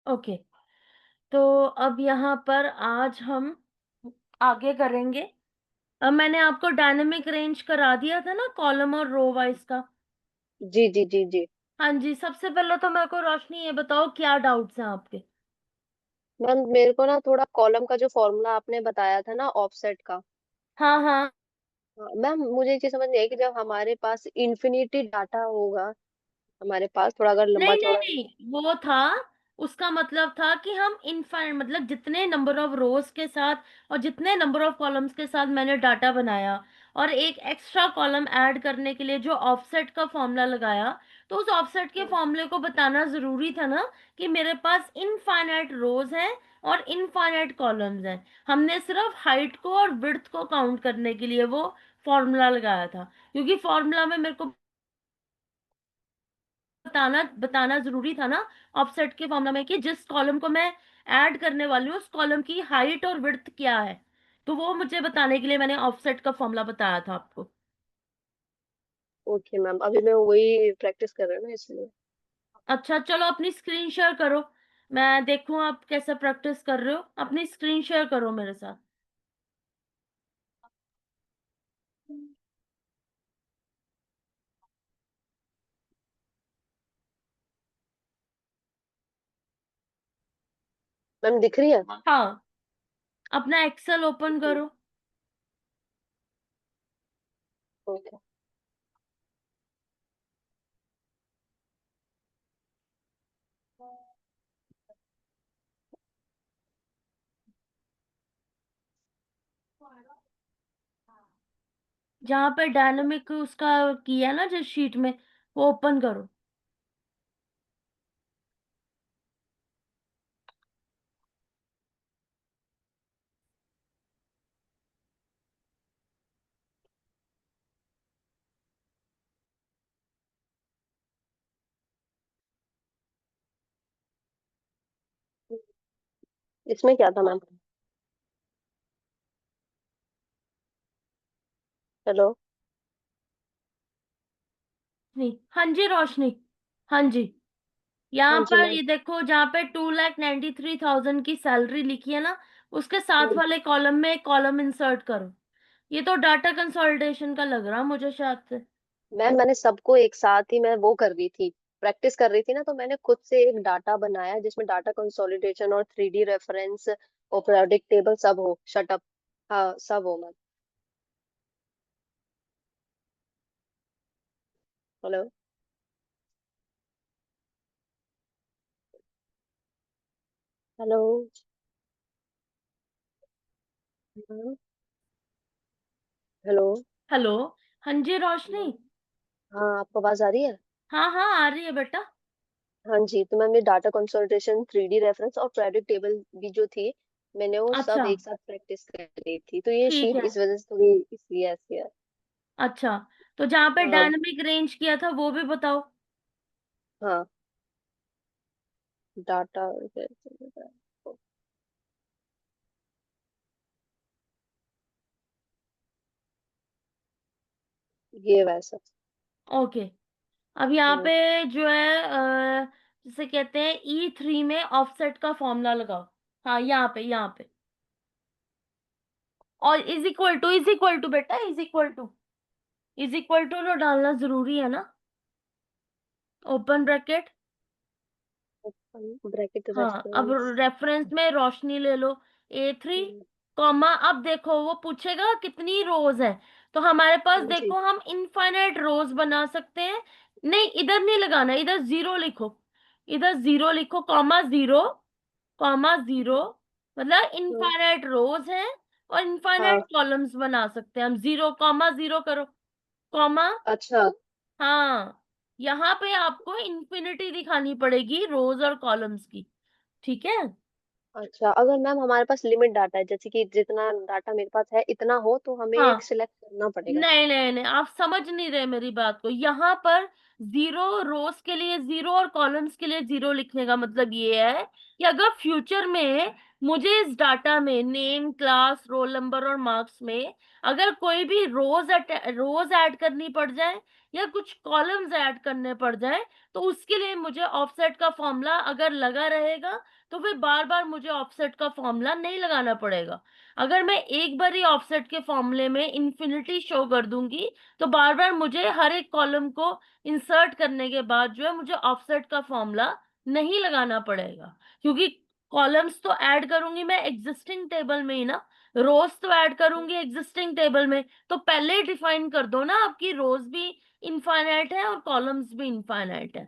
Okay. तो अब यहाँ पर आज हम आगे करेंगे। अब मैंने आपको डायनामिक रेंज करा दिया था ना, कॉलम और रो वाइज का। जी जी जी जी। हाँ जी, सबसे पहले तो मेरे को रोशनी ये बताओ, क्या डाउट्स हैं आपके? मैम मेरे को ना थोड़ा कॉलम का जो फॉर्मूला आपने बताया था ना ऑफसेट का। हाँ हाँ। हाँ, मैम मुझे ये चीज समझ नहीं आई कि जब हमारे पास इंफिनिटी डाटा होगा, हमारे पास थोड़ा अगर लंबा नहीं नहीं चौड़ा। नहीं, वो था, उसका मतलब था कि हम इनफाइनाइट, मतलब जितने नंबर ऑफ रोज के साथ और जितने नंबर ऑफ कॉलम्स के साथ मैंने डाटा बनाया, और एक एक्स्ट्रा कॉलम ऐड करने के लिए जो ऑफसेट का फॉर्मूला लगाया, तो उस ऑफसेट के फॉर्मूले को बताना जरूरी था ना, कि मेरे पास इनफाइनाइट रोज हैं और इनफाइनाइट कॉलम्स हैं। हमने सिर्फ हाइट को और विड्थ को काउंट करने के लिए वो फॉर्मूला लगाया था, क्योंकि फॉर्मूला में मेरे को बताना बताना जरूरी था ना, ऑफसेट के फॉर्मूला में, कि जिस कॉलम को मैं ऐड करने वाली हूँ उस कॉलम की हाइट और विड्थ क्या है। तो वो मुझे बताने के लिए मैंने ऑफसेट का फॉर्मूला बताया था आपको। ओके मैम, अभी मैं वही प्रैक्टिस कर रहा हूँ ना इसलिए। अच्छा चलो, अपनी स्क्रीन शेयर करो, मैं देखूं आप कैसे प्रैक्टिस कर रहे हो। अपनी स्क्रीन शेयर करो मेरे साथ। मैम दिख रही है? हाँ, अपना एक्सेल ओपन करो। ओके। जहाँ पे डायनामिक उसका किया ना जिस शीट में, वो ओपन करो। इसमें क्या था मैम? हेलो। नहीं, हाँ जी रोशनी, हाँ जी। यहाँ हाँ जी पर मैम। ये देखो, जहाँ पे 2,93,000 की सैलरी लिखी है ना, उसके साथ हम्म। वाले कॉलम में एक कॉलम इंसर्ट करो। ये तो डाटा कंसोलिडेशन का लग रहा मुझे शायद से। मैम मैंने सबको एक साथ ही मैं वो कर रही थी, प्रैक्टिस कर रही थी ना, तो मैंने खुद से एक डाटा बनाया जिसमें डाटा कंसोलिडेशन और 3D रेफरेंस और प्रोडक्ट टेबल सब हो। Shut up. हाँ सब हो ma'am. Hello. Hello ma'am. Hello. Hello. हाँ जी रोशनी। हाँ आपको आवाज आ रही है? हाँ हाँ, आ रही है बेटा। हाँ जी, तो मैम ये डाटा कंसोलिडेशन 3D रेफरेंस और प्रोडक्ट टेबल भी जो थी, मैंने वो सब अच्छा, एक साथ प्रैक्टिस कर रही थी, तो ये ठीक शीट है। इस वजह से थोड़ी इसलिए ऐसी है। अच्छा, तो जहाँ पे हाँ। डायनामिक रेंज किया था वो भी बताओ। हाँ डाटा। ये वैसा। ओके। अब यहाँ हम्म। पे जो है, जिसे कहते हैं E3 में ऑफसेट का फॉर्मूला लगाओ। हाँ, यहाँ पे और इज इक्वल टू बेटा, इज इक्वल टू तो डालना जरूरी है ना। Open bracket. ब्रैकेट हाँ, अब रेफरेंस। रेफरेंस में रोशनी ले लो, A3 कॉमा। अब देखो वो पूछेगा कितनी रोज है, तो हमारे पास जी। देखो हम इनफाइनाइट रोज बना सकते हैं। नहीं, इधर नहीं लगाना, इधर जीरो लिखो। इधर जीरो लिखो, कॉमा जीरो, कॉमा जीरो। मतलब हम्म। इनफाइनाइट रोज है और इनफाइनाइट हाँ। कॉलम्स बना सकते हैं हम। जीरो कॉमा जीरो करो, कॉमा। अच्छा। हाँ, यहाँ पे आपको इन्फिनिटी दिखानी पड़ेगी रोज और कॉलम्स की। ठीक है। अच्छा, अगर मैम हमारे पास लिमिट डाटा है, जैसे कि जितना डाटा मेरे पास है इतना हो, तो हमें एक हाँ, सिलेक्ट करना पड़ेगा? नहीं नहीं नहीं, आप समझ नहीं रहे मेरी बात को। यहाँ पर जीरो रोज के लिए जीरो और कॉलम्स के लिए जीरो लिखने का मतलब ये है कि अगर फ्यूचर में मुझे इस डाटा में नेम, क्लास, रोल नंबर और मार्क्स में अगर कोई भी रोज ऐड करनी पड़ जाए या कुछ कॉलम्स ऐड करने पड़ जाए, तो उसके लिए मुझे ऑफसेट का फॉर्मूला अगर लगा रहेगा, तो फिर बार बार मुझे ऑफसेट का फॉर्मूला नहीं लगाना पड़ेगा। अगर मैं एक बार ही ऑफसेट के फॉर्मूले में इन्फिनिटी शो कर दूंगी, तो बार बार मुझे हर एक कॉलम को इंसर्ट करने के बाद जो है मुझे ऑफसेट का फॉर्मूला नहीं लगाना पड़ेगा, क्योंकि कॉलम्स तो ऐड करूंगी मैं एग्जिस्टिंग टेबल में ही ना, रोज तो ऐड करूंगी एग्जिस्टिंग टेबल में। तो पहले ही डिफाइन कर दो ना आपकी रोज भी इनफाइनाइट है और कॉलम्स भी इनफाइनाइट है।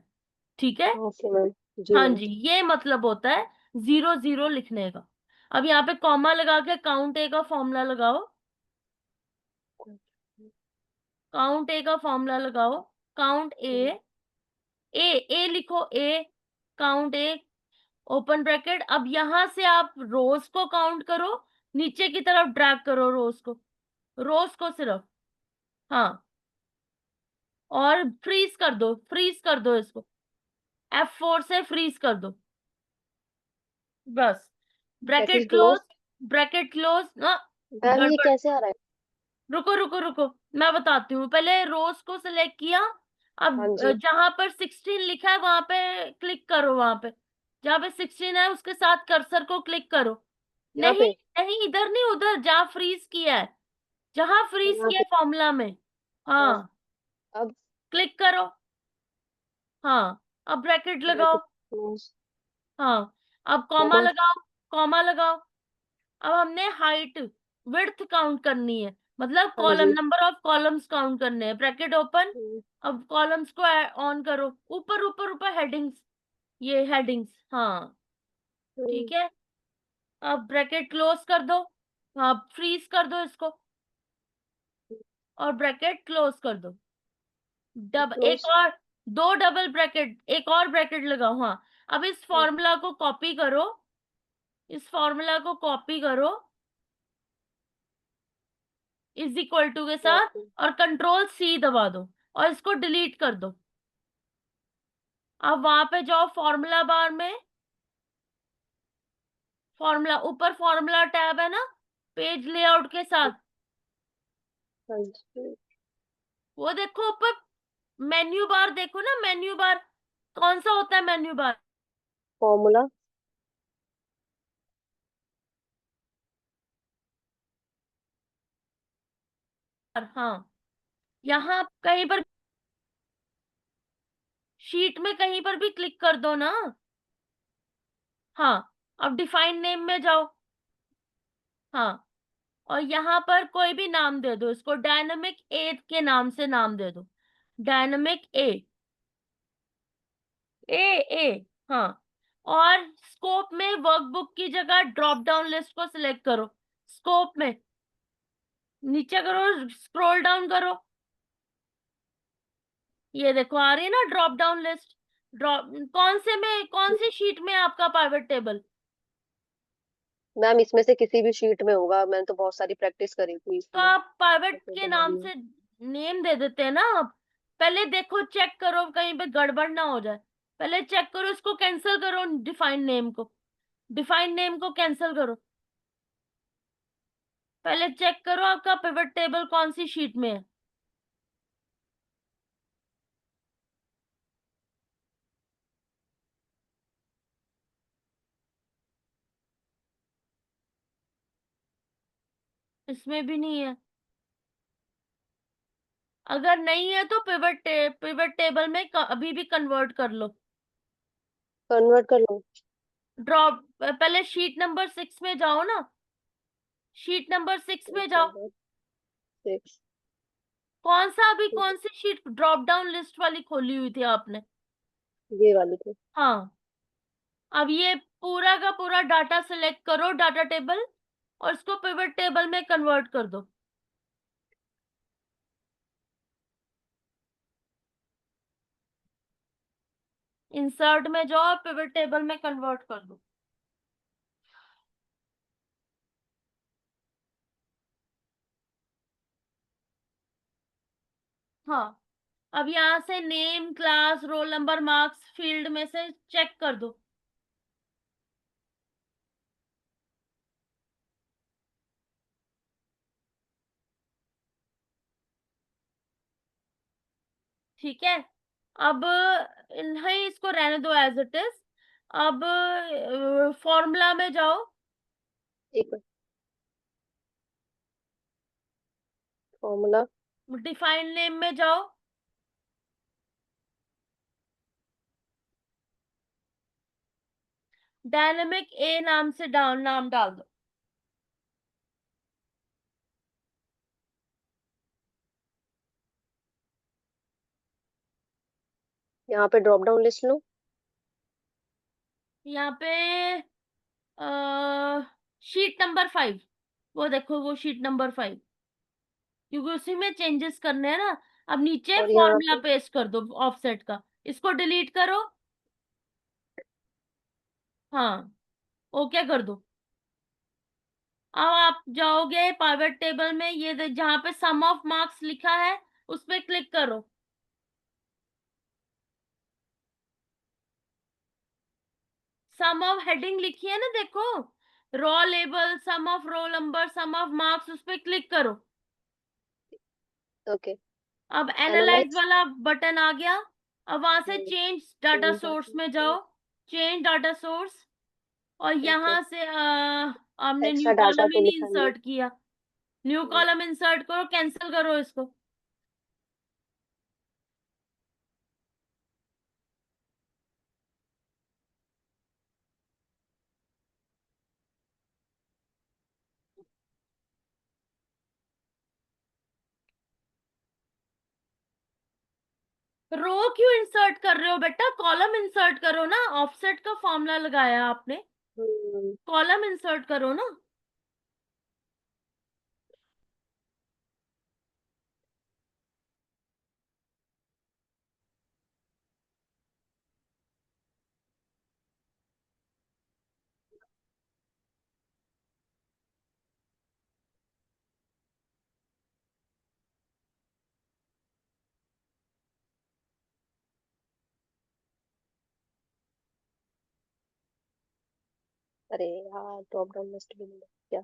ठीक है। Okay ma'am. जी हाँ मैम। जी, ये मतलब होता है जीरो जीरो लिखने का। अब यहाँ पे कॉमा लगा के काउंट ए का फॉर्मूला लगाओ। काउंट ए का फॉर्मूला लगाओ। काउंट ए, ए लिखो, ए, काउंट ए, ओपन ब्रैकेट। अब यहां से आप रोज को काउंट करो, नीचे की तरफ ड्रैग करो रोज को, रोज को सिर्फ। हाँ, और फ्रीज कर दो, फ्रीज कर दो इसको, F4 से फ्रीज कर दो, बस। That is bracket close, close. Bracket close ना। मैम ये गड़बड़, कैसे आ रहा है? रुको रुको रुको, मैं बताती हूँ। पहले रोज को सिलेक्ट किया, अब हाँ जी। जहां पर 16 लिखा है वहां पे क्लिक करो, वहां पे जहां पे 16 है उसके साथ कर्सर को क्लिक करो। यहाँ नहीं, पे। नहीं, इधर नहीं, उधर जहां फ्रीज किया है, जहां फ्रीज यहाँ किया पे। फॉर्मूला में। हाँ। हाँ, अब क्लिक करो। हाँ, अब ब्रैकेट लगाओ। Bracket close. हाँ, अब कॉमा क्लोज। लगाओ, कॉमा लगाओ। अब हमने हाइट, विड्थ काउंट करनी है, मतलब हाँ कॉलम जी। नंबर ऑफ कॉलम्स काउंट करने हैं। Bracket open. हम्म। अब कॉलम्स को ऑन करो, ऊपर ऊपर ऊपर हेडिंग्स, ये हेडिंग्स। हाँ, हम्म। ठीक है। अब ब्रैकेट क्लोज कर दो। हाँ, फ्रीज कर दो इसको और ब्रैकेट क्लोज कर दो। एक क्लोज। और, दो डबल ब्रैकेट, एक और ब्रैकेट लगाओ। हाँ, अब इस फॉर्मूला को कॉपी करो, इस फॉर्मूला को कॉपी करो इज इक्वल टू के साथ, कॉपी। और कंट्रोल सी दबा दो और इसको डिलीट कर दो। अब वहां पे जाओ फॉर्मूला बार में, फॉर्मूला ऊपर, फॉर्मूला टैब है ना पेज लेआउट के साथ, हाँ जी। वो देखो ऊपर मेन्यू बार, देखो ना मेन्यू बार, कौन सा होता है मेन्यू बार? फॉर्मूला। हाँ, यहाँ कहीं पर शीट में कहीं पर भी क्लिक कर दो ना। हाँ, अब डिफाइन नेम में जाओ। हाँ, और यहाँ पर कोई भी नाम दे दो, इसको डायनामिक ए के नाम से नाम दे दो, डायनामिक ए, ए, ए। हाँ, और स्कोप में वर्कबुक की जगह ड्रॉप डाउन लिस्ट को सिलेक्ट करो। स्कोप में नीचे करो, स्क्रॉल डाउन करो, ये देखो आ रही है ना ड्रॉप डाउन लिस्ट। ड्रॉप कौन से में, कौन सी शीट में है आपका पाइवट टेबल? मैम इसमें से किसी भी शीट में होगा, मैंने तो बहुत सारी प्रैक्टिस करी थी तो इसमें। आप पाइवट तो के ध्यान नाम में। से नेम दे देते हैं ना आप। पहले देखो, चेक करो कहीं पे गड़बड़ ना हो जाए, पहले चेक करो, इसको कैंसिल करो, डिफाइन नेम को, डिफाइन नेम को कैंसिल करो। पहले चेक करो आपका पिवट टेबल कौन सी शीट में है। इसमें भी नहीं है। अगर नहीं है तो पिवट टेबल में अभी भी कन्वर्ट कर लो। कन्वर्ट कर लो। ड्रॉप, पहले शीट नंबर 6 में जाओ ना, शीट नंबर 6 में जाओ। नंबर 6। कौन सा, अभी कौन सी शीट ड्रॉप डाउन लिस्ट वाली खोली हुई थी आपने? ये वाली थी। हाँ, अब ये पूरा का पूरा डाटा सिलेक्ट करो, डाटा टेबल, और इसको पिवट टेबल में कन्वर्ट कर दो। इंसर्ट में जाओ, पिवट टेबल में कन्वर्ट कर दो। हाँ, अब यहाँ से name, class, roll number, marks field में से चेक कर दो। ठीक है। अब नहीं, इसको रहने दो एज इट इज। अब फॉर्मूला में जाओ, एक मिनट। फॉर्मूला। डिफाइन नेम में जाओ, डायनेमिक ए नाम से नाम डाल दो। यहाँ पे ड्रॉप डाउन लिस्ट लो। यहाँ पे शीट नंबर 5, वो देखो, वो शीट नंबर 5, क्योंकि उसी में चेंजेस करने हैं ना। अब नीचे और यहाँ फॉर्मूला पे पेस्ट कर दो ऑफसेट का, इसको डिलीट करो। हाँ, ओके कर दो। अब आप जाओगे पाइवट टेबल में, ये जहाँ पे सम ऑफ मार्क्स लिखा है उस पे क्लिक करो। सम ऑफ हेडिंग लिखी है ना, देखो, row label, sum of roll number, sum of marks, उस पे क्लिक करो। ओके। अब एनालाइज एनालाइज। वाला बटन आ गया। अब वहां से change data change source data में जाओ, सोर्स। चेंज डाटा सोर्स, और ओके। यहाँ से हमने एक्स्ट्रा न्यू डाटा कॉलम ही तो नहीं लिखा नहीं। इंसर्ट किया। न्यू कॉलम इंसर्ट करो, कैंसिल करो इसको। रो क्यों इंसर्ट कर रहे हो बेटा, कॉलम इंसर्ट करो ना, ऑफसेट का फॉर्मूला लगाया आपने, हम्म। कॉलम इंसर्ट करो ना। अरे यार, ड्रॉप डाउन लिस्ट भी नहीं है क्या?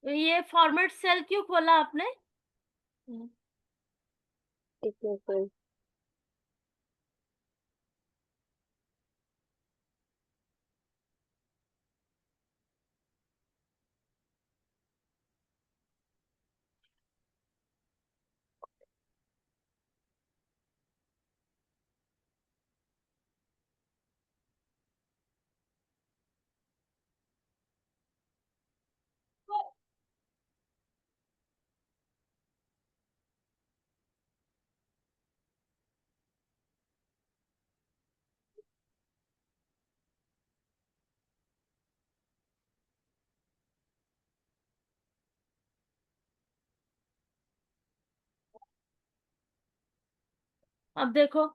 ये फॉर्मेट सेल क्यों खोला आपने? हम्म। एक मिनट। अब देखो,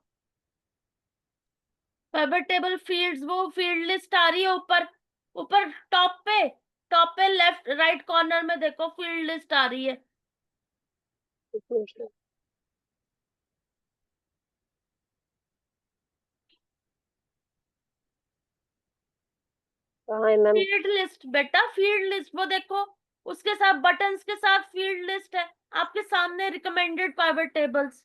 पिवट टेबल फील्ड्स, वो फील्ड लिस्ट आ रही है ऊपर, ऊपर टॉप पे लेफ्ट राइट कॉर्नर में देखो, फील्ड लिस्ट आ रही है। एक मिनट। कहाँ है मैम? फील्ड लिस्ट बेटा, फील्ड लिस्ट, वो देखो, उसके साथ बटन्स के साथ फील्ड लिस्ट है आपके सामने, रिकमेंडेड पिवट टेबल्स।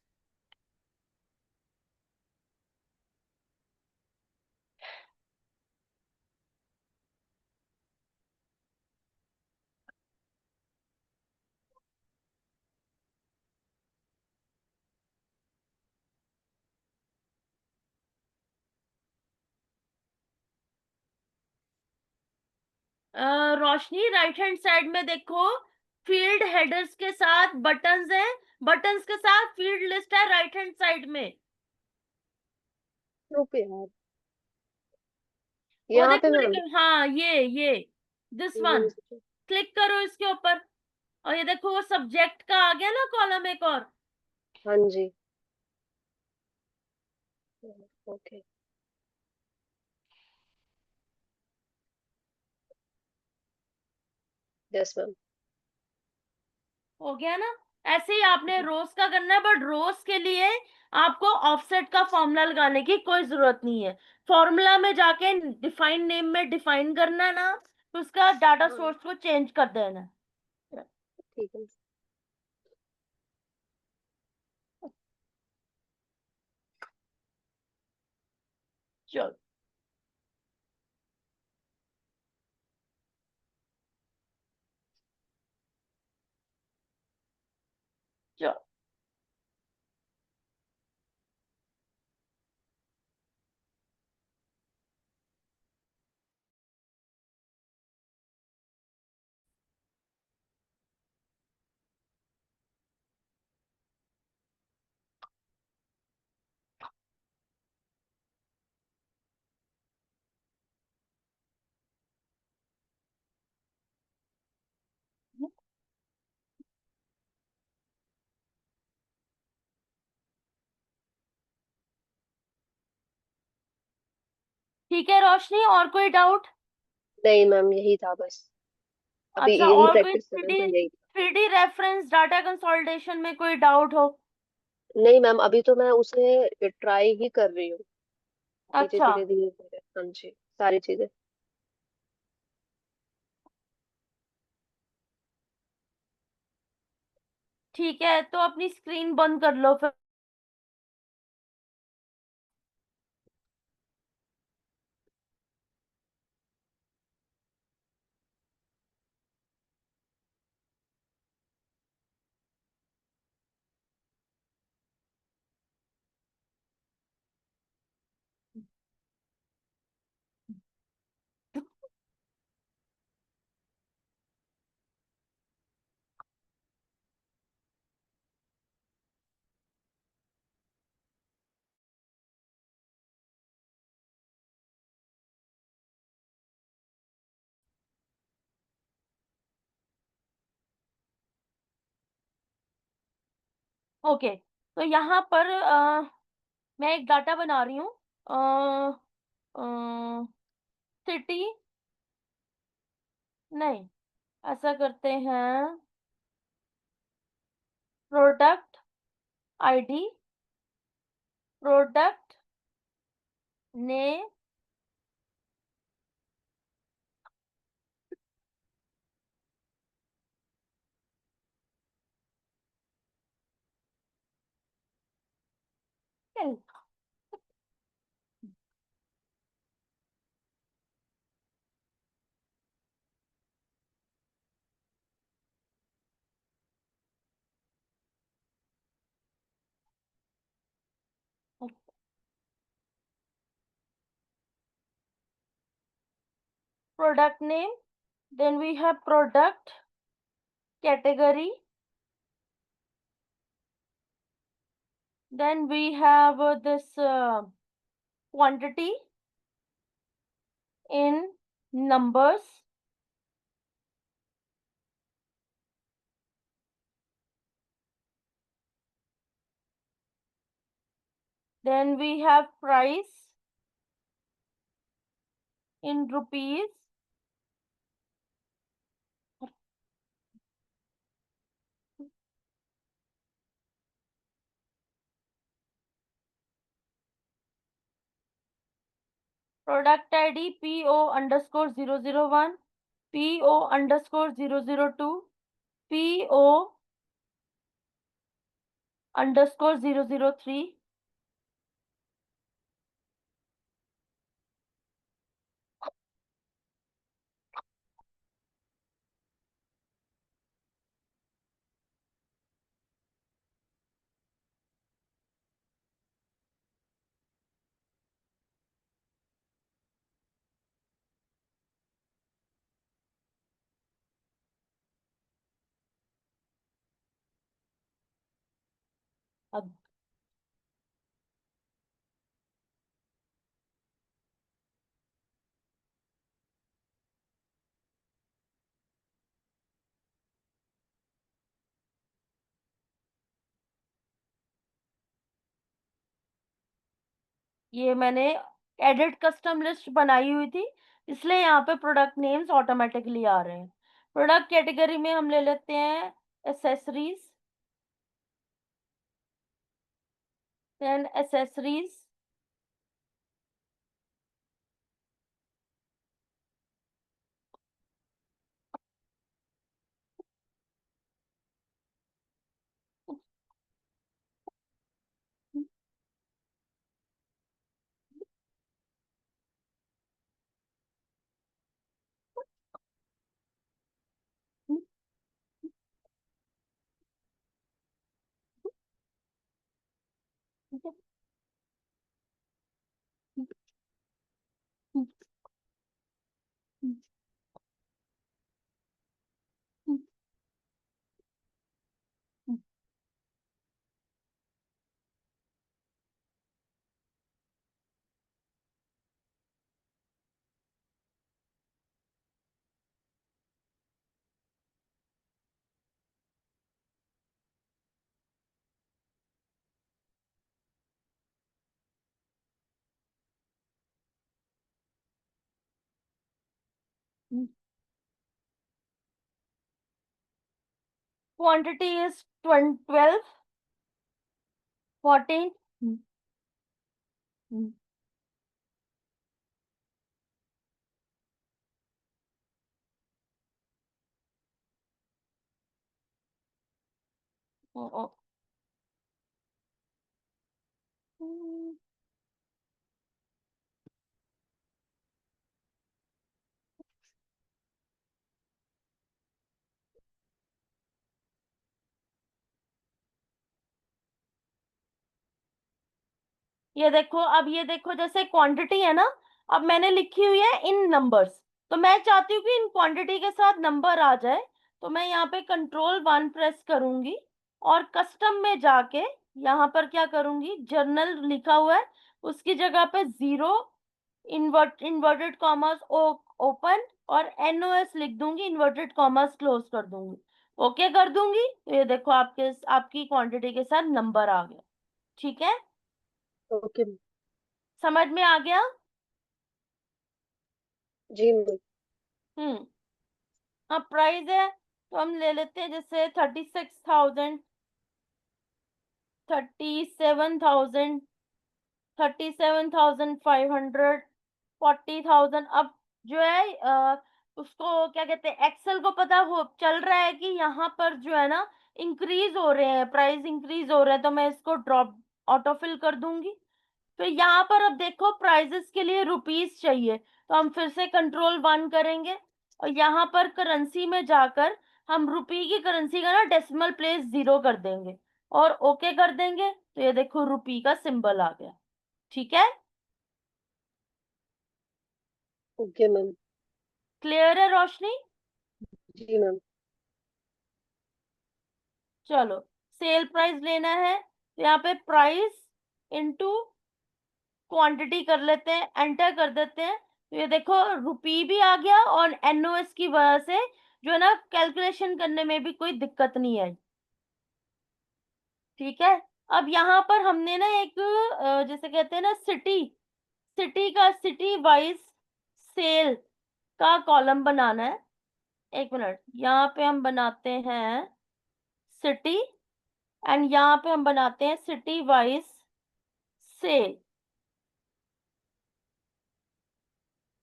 रोशनी राइट हैंड साइड में देखो, फील्ड हेडर्स के साथ बटन्स हैं, बटन्स के साथ फील्ड लिस्ट है राइट हैंड साइड में। रुको यार, वो यहाँ पे देखो मैम। लेकिन, हाँ ये दिस वन, म्यूजिक। क्लिक करो इसके ऊपर। और ये देखो वो सब्जेक्ट का आ गया ना कॉलम एक और। हाँ जी। ओके। Yes ma'am. हो गया ना। ऐसे ही आपने रोज का करना है, बट रोज के लिए आपको ऑफसेट का फॉर्मूला लगाने की कोई जरूरत नहीं है। फॉर्मूला में जाके डिफाइन नेम में डिफाइन करना है ना, तो उसका डाटा हाँ सोर्स को चेंज कर देना है। ठीक है। चलो। चलो। ठीक है रोशनी, और कोई डाउट? नहीं मैम, यही था बस। अभी अच्छा, यही और कोई प्रैक्टिस कर रहे हैं तो थ्री यही था। Three D reference data consolidation में कोई डाउट हो? नहीं मैम, अभी तो मैं उसे ट्राई ही कर रही हूँ। धीरे अच्छा धीरे धीरे धीरे, हाँ जी, सारी चीजें। ठीक है, तो अपनी स्क्रीन बंद कर लो फिर। ओके, तो यहाँ पर मैं एक डाटा बना रही हूँ। सिटी, नहीं, ऐसा करते हैं, product ID, product name, product name, then we have product category, then we have this quantity in numbers, then we have price in rupees, product ID PO underscore 001, PO underscore 002, PO underscore 003, अब ये मैंने edit custom list बनाई हुई थी, इसलिए यहाँ पे product names automatically आ रहे हैं। प्रोडक्ट कैटेगरी में हम ले लेते हैं accessories, then accessories, quantity is 12, 14। ये देखो, अब ये देखो, जैसे क्वांटिटी है ना, अब मैंने लिखी हुई है इन नंबर्स, तो मैं चाहती हूँ कि इन क्वांटिटी के साथ नंबर आ जाए, तो मैं यहाँ पे कंट्रोल 1 प्रेस करूंगी और कस्टम में जाके यहाँ पर क्या करूंगी, जर्नल लिखा हुआ है उसकी जगह पे 0, इन्वर्टेड कॉमर्स ओपन, और एनओएस लिख दूंगी, इन्वर्टेड कॉमर्स क्लोज कर दूंगी। ओके कर दूंगी, तो ये देखो आपके आपकी क्वांटिटी के साथ नंबर आ गया। ठीक है, ओके। समझ में आ गया। जी मैम। हम्म। अब प्राइस है तो हम ले लेते हैं, जैसे 36,000, 37,000, 37,500, 40,000। अब जो है उसको क्या कहते हैं, एक्सेल को पता हो चल रहा है कि यहाँ पर जो है ना इंक्रीज हो रहे हैं, प्राइस इंक्रीज हो रहे हैं, तो मैं इसको ड्रॉप ऑटोफिल कर दूंगी। फिर यहाँ पर अब देखो प्राइजेस के लिए रुपीस चाहिए, तो हम फिर से कंट्रोल 1 करेंगे और यहाँ पर करेंसी में जाकर हम रुपी की करेंसी का ना डेसिमल प्लेस 0 कर देंगे और ओके कर देंगे, तो ये देखो रुपी का सिंबल आ गया। ठीक है, ओके मैम। क्लियर है रोशनी। जी मैम। चलो, सेल प्राइस लेना है तो यहाँ पे प्राइस इनटू क्वांटिटी कर लेते हैं, एंटर कर देते हैं, तो ये देखो रुपी भी आ गया और एनओएस की वजह से जो है ना कैलकुलेशन करने में भी कोई दिक्कत नहीं आई। ठीक है, अब यहाँ पर हमने ना एक जैसे कहते हैं ना सिटी, सिटी का सिटी वाइज सेल का कॉलम बनाना है। एक मिनट, यहाँ पे हम बनाते हैं सिटी एंड यहाँ पे हम बनाते हैं सिटी वाइज सेल।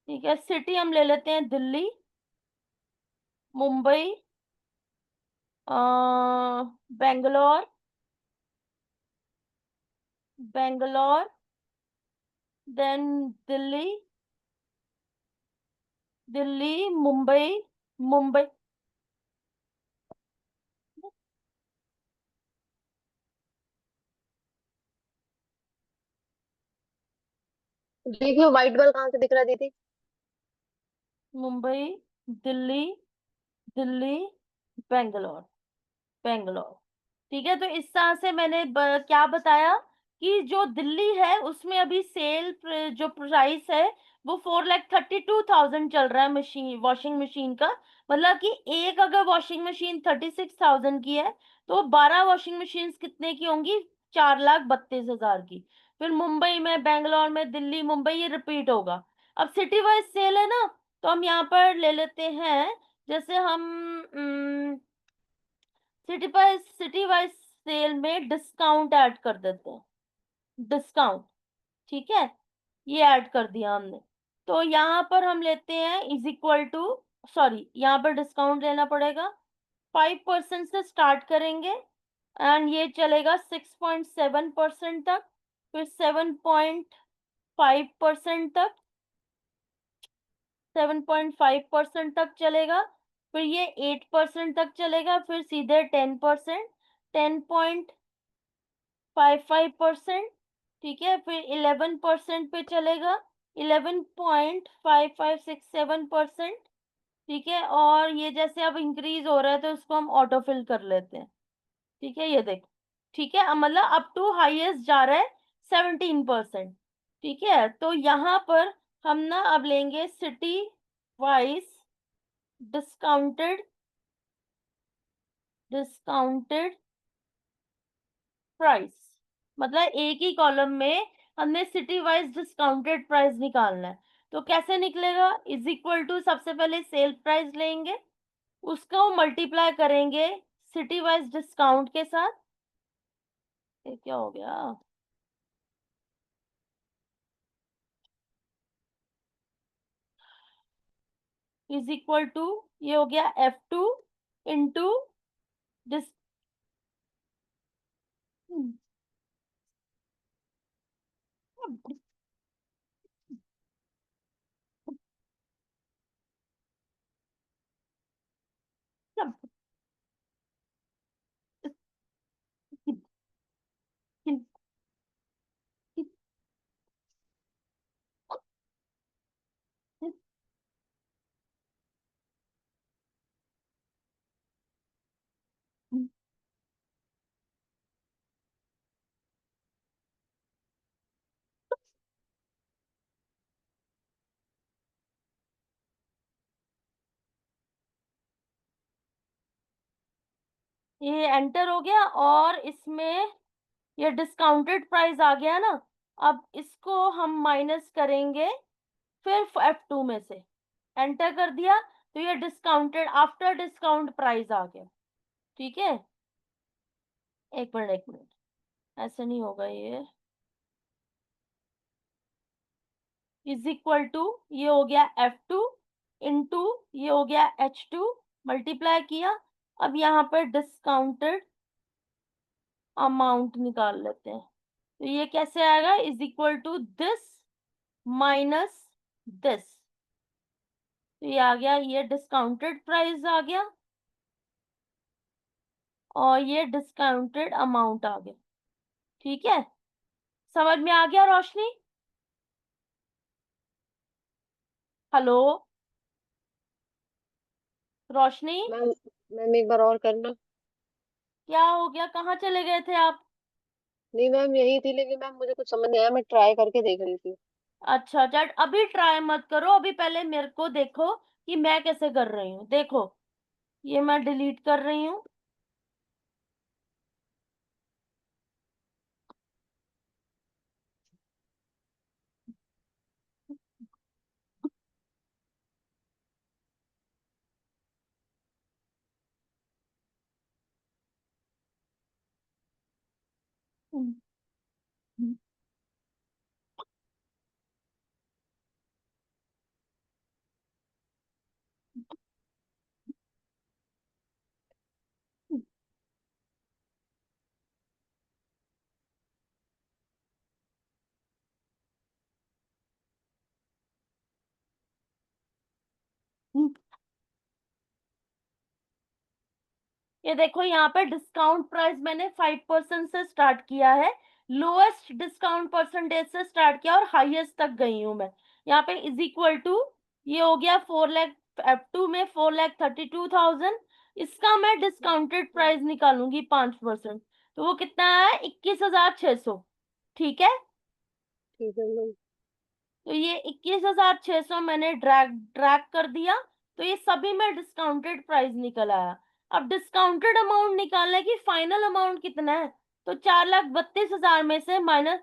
ठीक है, सिटी हम ले लेते हैं दिल्ली, मुंबई, बेंगलोर, बेंगलोर, देन दिल्ली, दिल्ली, मुंबई, मुंबई। देखिए व्हाइट बॉल कहाँ से दिख रहा है दीदी? मुंबई, दिल्ली, दिल्ली, बेंगलोर, बेंगलोर। ठीक है, तो इस तरह से मैंने क्या बताया कि जो दिल्ली है उसमें अभी जो प्राइस है वो 4,32,000 चल रहा है मशीन, वॉशिंग मशीन का। मतलब कि एक अगर वॉशिंग मशीन 36,000 की है तो 12 वॉशिंग मशीन कितने की होंगी? 4,32,000 की। फिर मुंबई में, बेंगलोर में, दिल्ली, मुंबई, ये रिपीट होगा। अब सिटी वाइज सेल है ना, तो हम यहाँ पर ले लेते हैं, जैसे हम सिटी वाइज सेल में डिस्काउंट ऐड कर देते हैं। डिस्काउंट, ठीक है, ये ऐड कर दिया हमने। तो यहाँ पर हम लेते हैं इज इक्वल टू, सॉरी, यहाँ पर डिस्काउंट लेना पड़ेगा। 5% से स्टार्ट करेंगे एंड ये चलेगा 6.7% तक, फिर 7.5% तक, 7.5% तक चलेगा, फिर ये 8% तक चलेगा, फिर सीधे 10%, 10.55%, ठीक है, फिर 11% पे चलेगा, 11.5567%, ठीक है, और ये जैसे अब इंक्रीज हो रहा है तो उसको हम ऑटो फिल कर लेते हैं। ठीक है, ये देखो, ठीक है, अब मतलब अप टू हाईएस्ट जा रहा है 17%। ठीक है, तो यहाँ पर हम ना अब लेंगे city wise discounted, discounted price. मतलब एक ही कॉलम में हमने सिटी वाइज डिस्काउंटेड प्राइस निकालना है। तो कैसे निकलेगा? इज इक्वल टू, सबसे पहले सेल प्राइस लेंगे, उसको मल्टीप्लाई करेंगे सिटी वाइज डिस्काउंट के साथ। ये क्या हो गया? इज इक्वल टू, ये हो गया F2 इंटू डिस, ये एंटर हो गया और इसमें ये डिस्काउंटेड प्राइस आ गया ना। अब इसको हम माइनस करेंगे फिर F2 में से, एंटर कर दिया, तो ये डिस्काउंटेड आफ्टर डिस्काउंट प्राइस आ गया। ठीक है, एक मिनट, एक मिनट, ऐसे नहीं होगा ये। इज इक्वल टू, ये हो गया F2 इंटू, ये हो गया H2, मल्टीप्लाई किया। अब यहाँ पर डिस्काउंटेड अमाउंट निकाल लेते हैं, तो ये कैसे आएगा? Is equal to this minus this, तो ये आ गया, ये डिस्काउंटेड प्राइस आ गया और ये डिस्काउंटेड अमाउंट आ गया। ठीक है, समझ में आ गया रोशनी? हेलो रोशनी, मैम, मैम एक बार और करना। क्या हो गया, कहाँ चले गए थे आप? नहीं मैम, यही थी, लेकिन मैम मुझे कुछ समझ नहीं आया, मैं ट्राई करके देख रही थी। अच्छा चट, अभी ट्राई मत करो, अभी पहले मेरे को देखो कि मैं कैसे कर रही हूँ। देखो, ये मैं डिलीट कर रही हूँ। ये देखो, यहाँ पे डिस्काउंट प्राइस मैंने 5% से स्टार्ट किया है, लोएस्ट डिस्काउंट परसेंटेज से स्टार्ट किया और हाईएस्ट तक गई हूँ मैं। यहाँ पे इज इक्वल टू, ये हो गया 4 लाख, F2 में 4,32,000, इसका मैं डिस्काउंटेड प्राइस निकालूंगी 5%, तो वो कितना है, 21,600। ठीक है, ठीक है मैम। तो ये 21,600 मैंने ड्रैग ड्रैग कर दिया। तो ये सभी में डिस्काउंटेड प्राइस निकल आया। अब डिस्काउंटेड अमाउंट निकालने की फाइनल अमाउंट कितना है, तो 4,32,000 में से माइनस,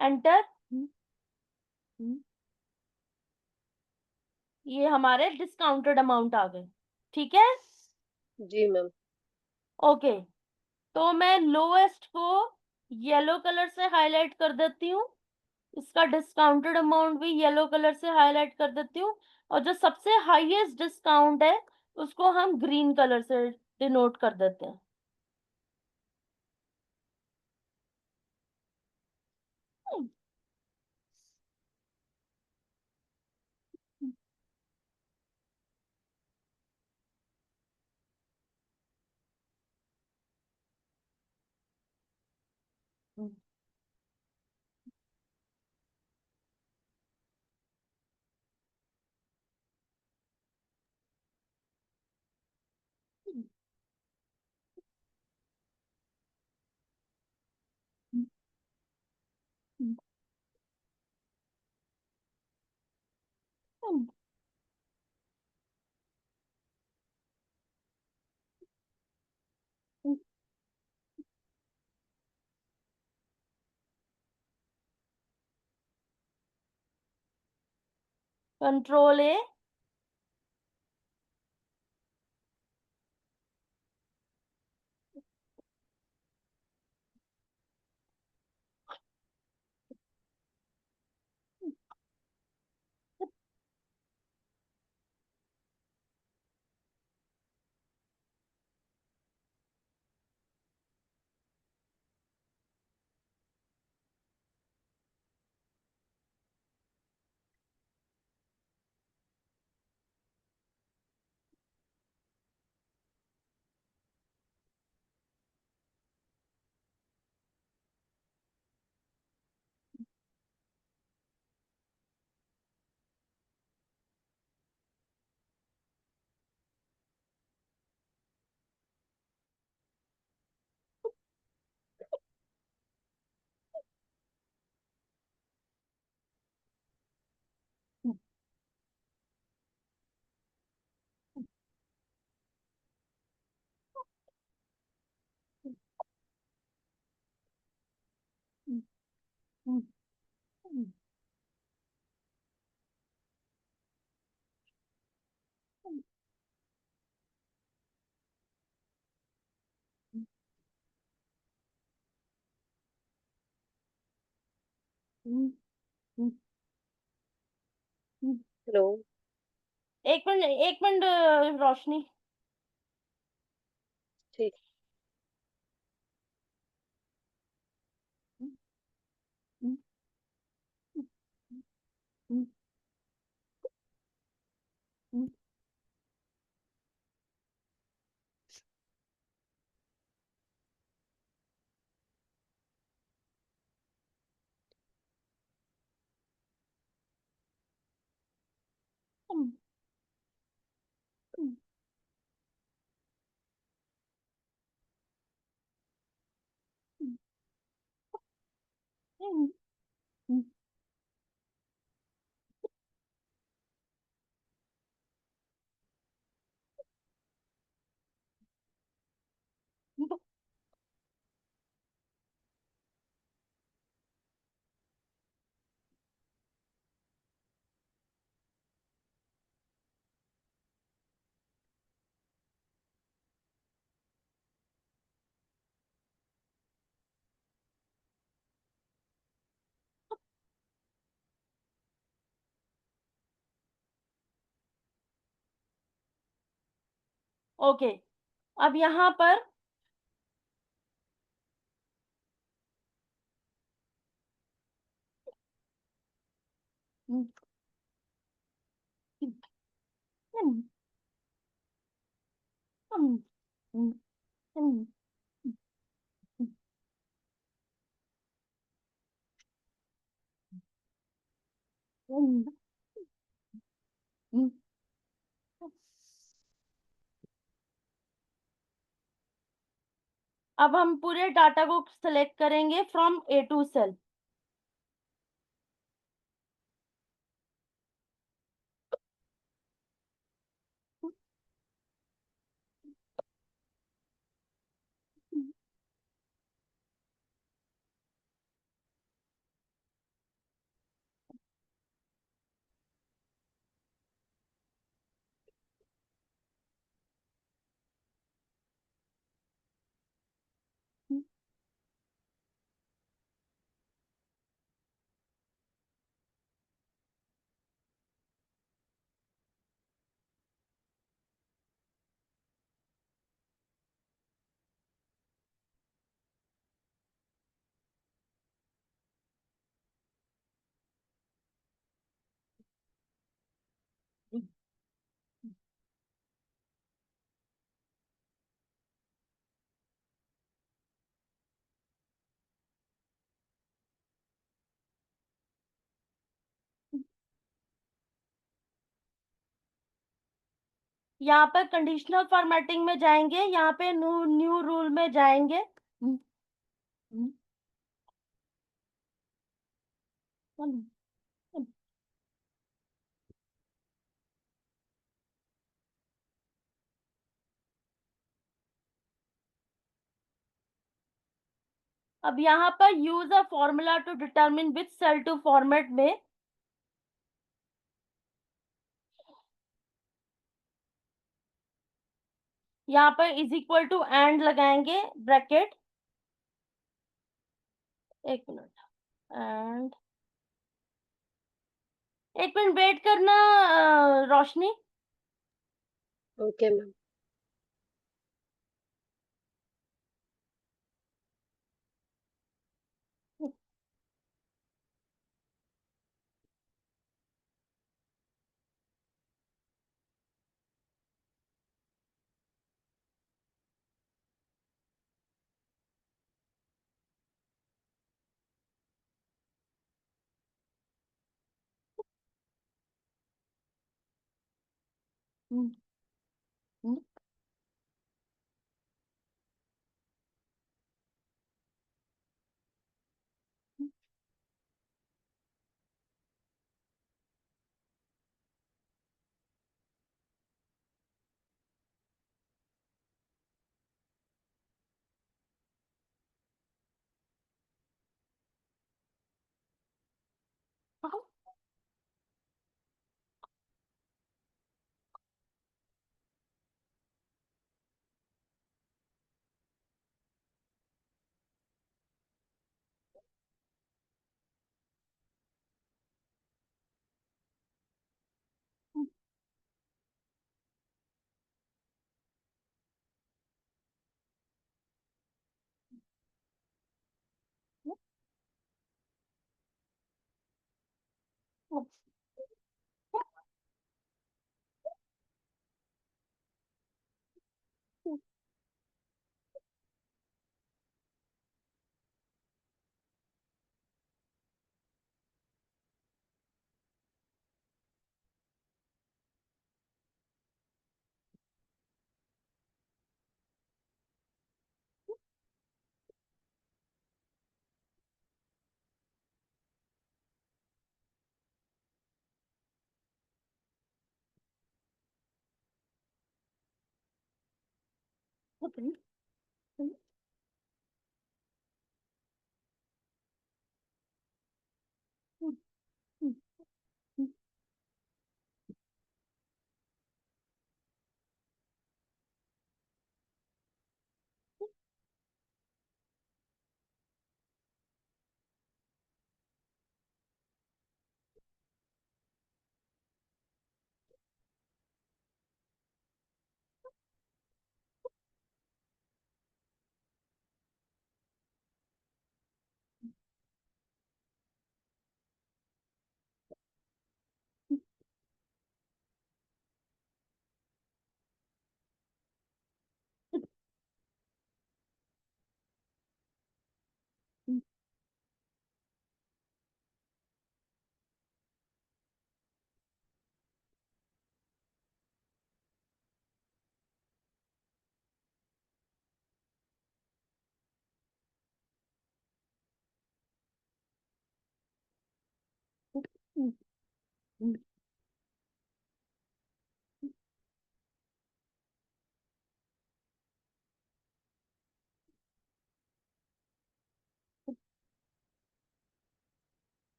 एंटर। ये हमारे डिस्काउंटेड अमाउंट आ गए। ठीक है, जी मैम। ओके। तो मैं लोएस्ट को येलो कलर से हाईलाइट कर देती हूँ, इसका डिस्काउंटेड अमाउंट भी येलो कलर से हाईलाइट कर देती हूँ, और जो सबसे हाईएस्ट डिस्काउंट है उसको हम ग्रीन कलर से डिनोट कर देते हैं। कंट्रोल ए। हेलो। एक मिनट, एक मिनट, रोशनी। ठीक। ओके, अब यहाँ पर अब हम पूरे डाटा को सिलेक्ट करेंगे फ्रॉम ए टू सेल। यहाँ पर कंडीशनल फॉर्मेटिंग में जाएंगे, यहाँ पे न्यू न्यू रूल में जाएंगे। अब यहाँ पर use a formula to determine which cell to format में, यहाँ पर इज इक्वल टू एंड लगाएंगे ब्रैकेट। एक मिनट, एंड एक मिनट वेट करना रोशनी। Okay ma'am.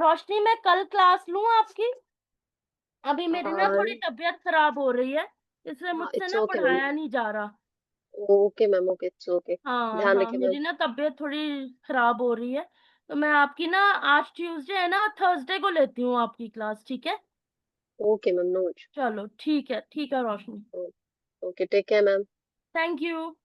रोशनी, मैं कल क्लास लूं आपकी? अभी मेरी ना थोड़ी तबीयत खराब हो रही है, इसलिए हाँ, मुझसे इट्स ना ओके मैम। पढ़ाया नहीं जा रहा। Okay ma'am, okay, it's okay. हाँ ध्यान हाँ, रखिए मैम। मेरी ना तबीयत थोड़ी खराब हो रही है। तो मैं आपकी ना, आज ट्यूसडे है ना, थर्सडे को लेती हूँ आपकी क्लास, ठीक है? Okay ma'am, no issue. चलो ठीक है, ठीक है Roshni. Okay, take care ma'am. Thank you.